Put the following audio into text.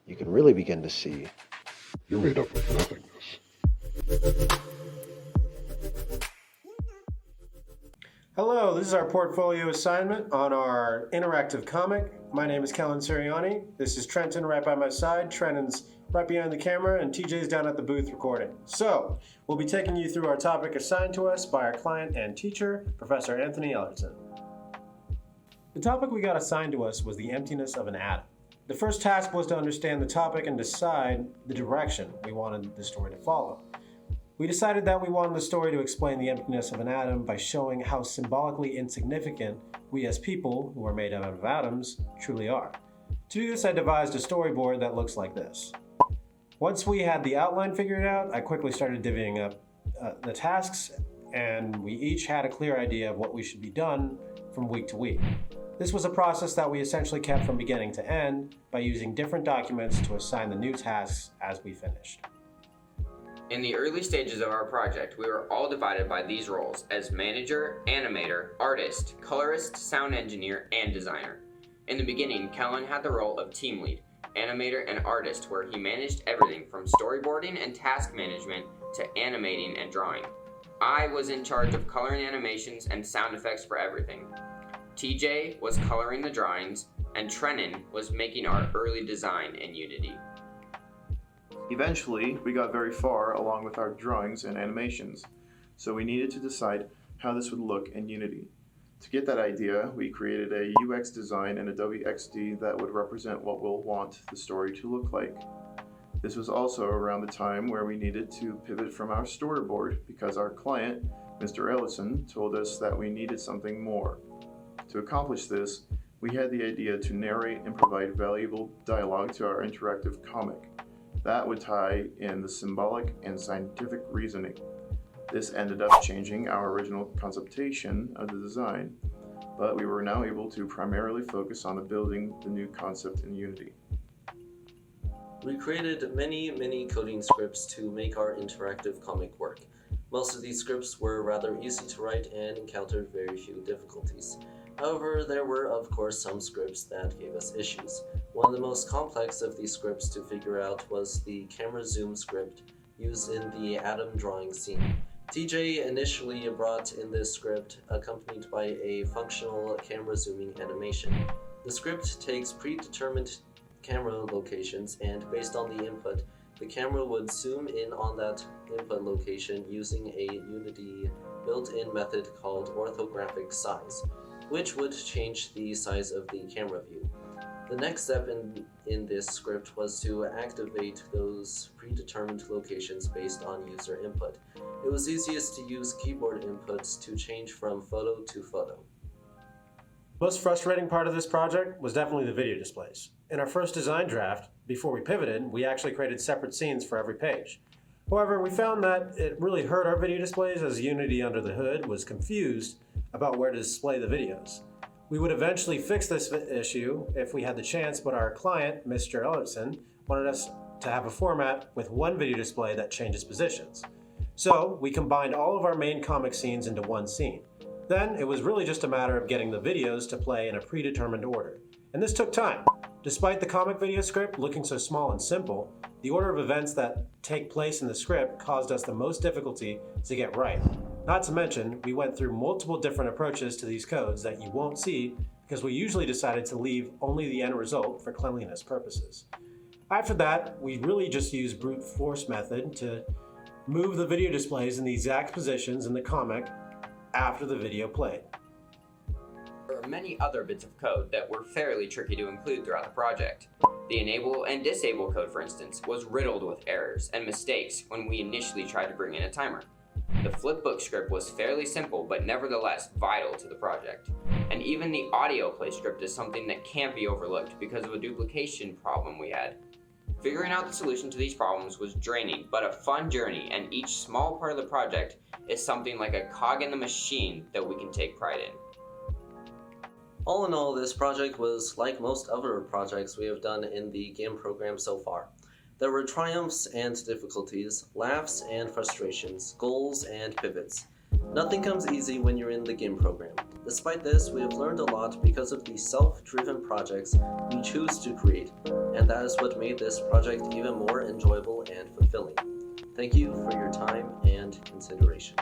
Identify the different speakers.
Speaker 1: you can really begin to see
Speaker 2: You're made up of nothingness.
Speaker 3: Hello, this is our portfolio assignment on our interactive comic. My name is Kellen Siriani. This is Trenton right by my side. Trenton's right behind the camera, and TJ's down at the booth recording. So, we'll be taking you through our topic assigned to us by our client and teacher, Professor Anthony Ellerton. The topic we got assigned to us was the emptiness of an atom. The first task was to understand the topic and decide the direction we wanted the story to follow. We decided that we wanted the story to explain the emptiness of an atom by showing how symbolically insignificant we as people, who are made out of atoms, truly are. To do this, I devised a storyboard that looks like this. Once we had the outline figured out, I quickly started divvying up the tasks, and we each had a clear idea of what we should be done from week to week. This was a process that we essentially kept from beginning to end by using different documents to assign the new tasks as we finished.
Speaker 4: In the early stages of our project, we were all divided by these roles as manager, animator, artist, colorist, sound engineer, and designer. In the beginning, Kellen had the role of team lead, animator, and artist, where he managed everything from storyboarding and task management to animating and drawing. I was in charge of coloring animations and sound effects for everything. TJ was coloring the drawings, and Trenton was making our early design in Unity.
Speaker 5: Eventually, we got very far along with our drawings and animations, so we needed to decide how this would look in Unity. To get that idea, we created a UX design in Adobe XD that would represent what we'll want the story to look like. This was also around the time where we needed to pivot from our storyboard because our client, Mr. Ellison, told us that we needed something more. To accomplish this, we had the idea to narrate and provide valuable dialogue to our interactive comic. That would tie in the symbolic and scientific reasoning. This ended up changing our original conceptation of the design, but we were now able to primarily focus on building the new concept in Unity.
Speaker 6: We created many coding scripts to make our interactive comic work. Most of these scripts were rather easy to write and encountered very few difficulties. However, there were of course some scripts that gave us issues. One of the most complex of these scripts to figure out was the camera zoom script used in the atom drawing scene. TJ initially brought in this script accompanied by a functional camera zooming animation. The script takes predetermined camera locations, and based on the input, the camera would zoom in on that input location using a Unity built-in method called orthographic size, which would change the size of the camera view. The next step in this script was to activate those predetermined locations based on user input. It was easiest to use keyboard inputs to change from photo to photo.
Speaker 3: Most frustrating part of this project was definitely the video displays. In our first design draft, before we pivoted, we actually created separate scenes for every page. However, we found that it really hurt our video displays as Unity under the hood was confused about where to display the videos. We would eventually fix this issue if we had the chance, but our client, Mr. Ellerton, wanted us to have a format with one video display that changes positions. So we combined all of our main comic scenes into one scene. Then it was really just a matter of getting the videos to play in a predetermined order. And this took time. Despite the comic video script looking so small and simple, the order of events that take place in the script caused us the most difficulty to get right. Not to mention, we went through multiple different approaches to these codes that you won't see because we usually decided to leave only the end result for cleanliness purposes. After that, we really just used brute force method to move the video displays in the exact positions in the comic after the video played.
Speaker 4: There are many other bits of code that were fairly tricky to include throughout the project. The enable and disable code, for instance, was riddled with errors and mistakes when we initially tried to bring in a timer. The flipbook script was fairly simple, but nevertheless vital to the project. And even the audio play script is something that can't be overlooked because of a duplication problem we had. Figuring out the solution to these problems was draining, but a fun journey, and each small part of the project is something like a cog in the machine that we can take pride in.
Speaker 6: All in all, this project was like most other projects we have done in the GIMM program so far. There were triumphs and difficulties, laughs and frustrations, goals and pivots. Nothing comes easy when you're in the GIMM program. Despite this, we have learned a lot because of the self-driven projects we choose to create, and that is what made this project even more enjoyable and fulfilling. Thank you for your time and consideration.